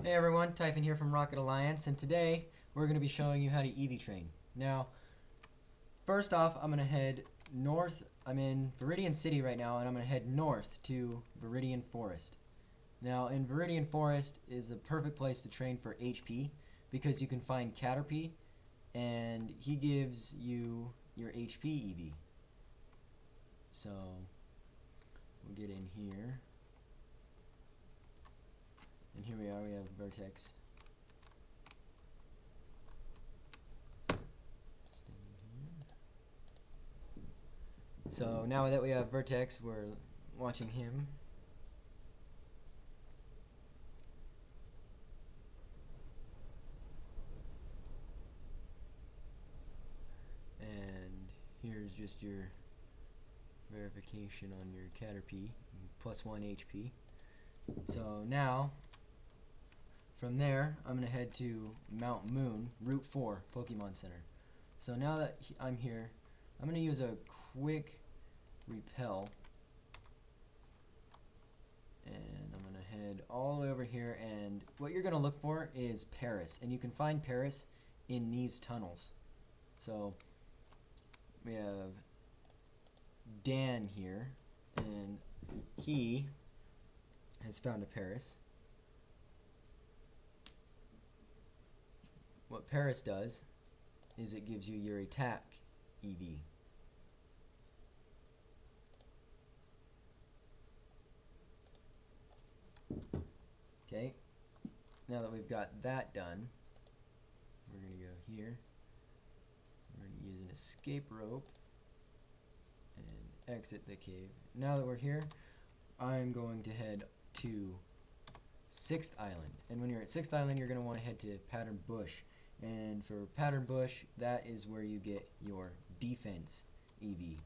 Hey everyone, Typhon here from Rocket Alliance, and today we're going to be showing you how to EV train. Now, first off, I'm going to head north. I'm in Veridian City right now, and I'm going to head north to Veridian Forest. Now, in Veridian Forest is the perfect place to train for HP because you can find Caterpie, and he gives you your HP EV. So, we'll get in here. And here we are, we have Vertex. So now that we have Vertex, we're watching him. And here's just your verification on your Caterpie, +1 HP. So now, from there, I'm going to head to Mount Moon, Route 4, Pokemon Center. So now that I'm here, I'm going to use a quick repel. And I'm going to head all the way over here, and what you're going to look for is Paris. And you can find Paris in these tunnels. So we have Dan here, and he has found a Paris. What Paris does is it gives you your attack EV. Okay, now that we've got that done, we're going to go here. We're going to use an escape rope and exit the cave. Now that we're here, I'm going to head to 6th Island. And when you're at 6th Island, you're going to want to head to Pattern Bush. And for Pattern Bush, that is where you get your defense EV.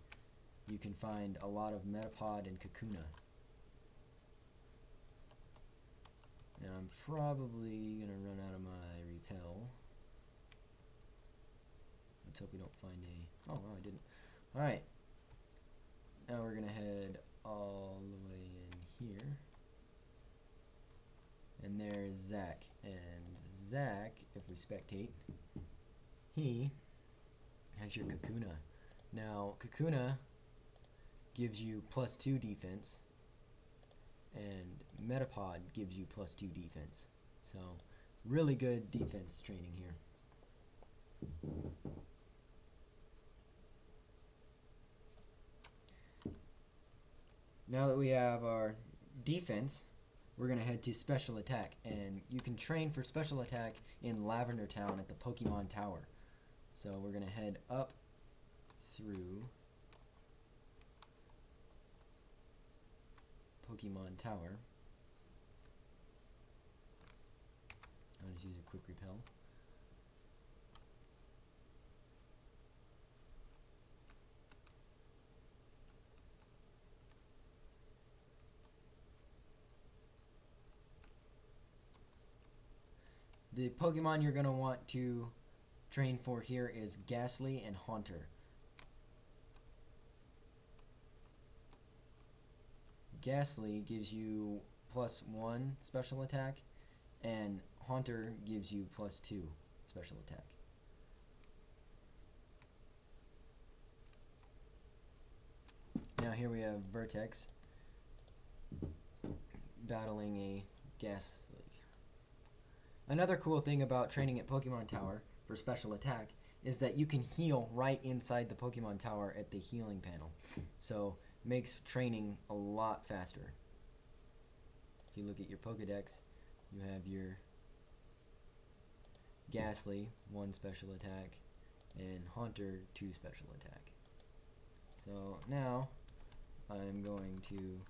You can find a lot of Metapod and Kakuna. Now I'm probably going to run out of my repel. Let's hope we don't find a... Oh, wow, I didn't. Alright. Now we're going to head all the way in here. And there's Zach. And Zach, if we spectate, he has your Kakuna. Now, Kakuna gives you +2 defense, and Metapod gives you +2 defense. So, really good defense training here. Now that we have our defense, we're going to head to Special Attack, and you can train for Special Attack in Lavender Town at the Pokemon Tower. So we're going to head up through Pokemon Tower. I'll just use a quick repel. The Pokemon you're going to want to train for here is Gastly and Haunter. Gastly gives you +1 special attack, and Haunter gives you +2 special attack. Now here we have Vertex battling a Gastly. Another cool thing about training at Pokemon Tower for special attack is that you can heal right inside the Pokemon Tower at the healing panel. So makes training a lot faster. If you look at your Pokedex, you have your Gastly, 1 special attack, and Haunter, 2 special attack. So now I'm going to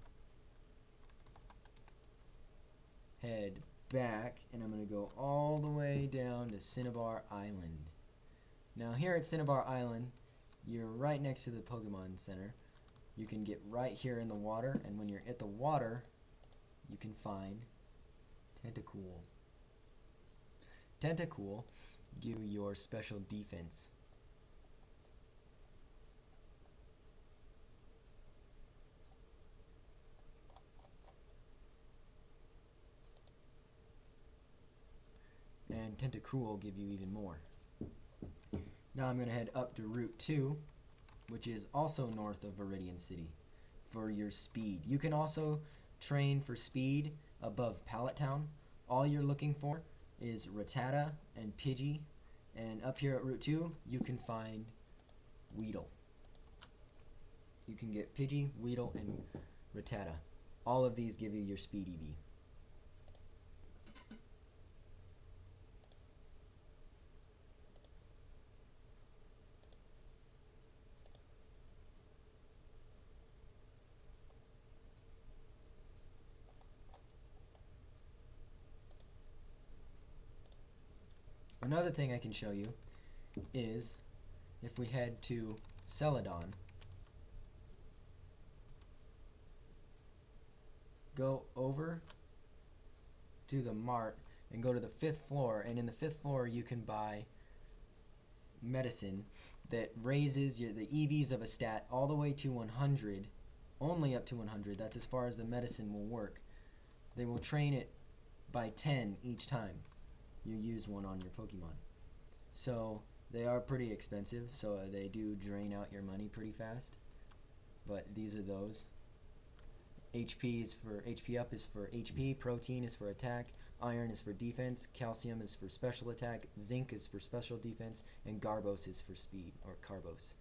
head back, and I'm going to go all the way down to Cinnabar Island. Now here at Cinnabar Island, you're right next to the Pokemon Center. You can get right here in the water, and when you're at the water, you can find Tentacool. Tentacool give you your special defense. and Tentacruel will give you even more. Now I'm going to head up to Route 2, which is also north of Veridian City, for your speed. You can also train for speed above Pallet Town. All you're looking for is Rattata and Pidgey, and up here at Route 2 you can find Weedle. You can get Pidgey, Weedle, and Rattata. All of these give you your speed EV. Another thing I can show you is if we head to Celadon, go over to the mart and go to the 5th floor, and in the 5th floor you can buy medicine that raises the EVs of a stat all the way to 100, only up to 100. That's as far as the medicine will work. They will train it by 10 each time you use one on your Pokemon. So they are pretty expensive, so they do drain out your money pretty fast. But these are those. HP up is for HP, protein is for attack, iron is for defense, calcium is for special attack, zinc is for special defense, and Garbos is for speed, or Carbos.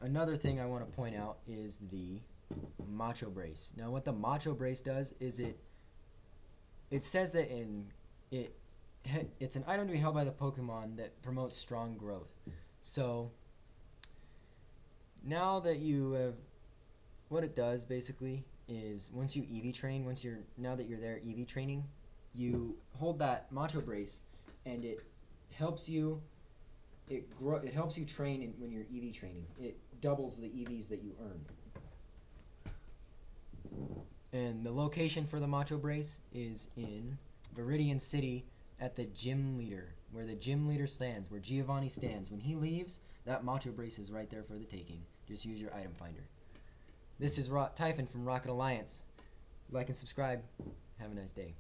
Another thing I want to point out is the Macho Brace. Now what the Macho Brace does is it says that it's an item to be held by the Pokemon that promotes strong growth. So now that you have, what it does basically is once you EV train, now that you're there EV training, you hold that Macho Brace and it helps you train when you're EV training. It doubles the EVs that you earn. And the location for the Macho Brace is in Veridian City at the gym leader, where the gym leader stands, where Giovanni stands. When he leaves, that Macho Brace is right there for the taking. Just use your item finder. This is Typhon from Rocket Alliance. Like and subscribe. Have a nice day.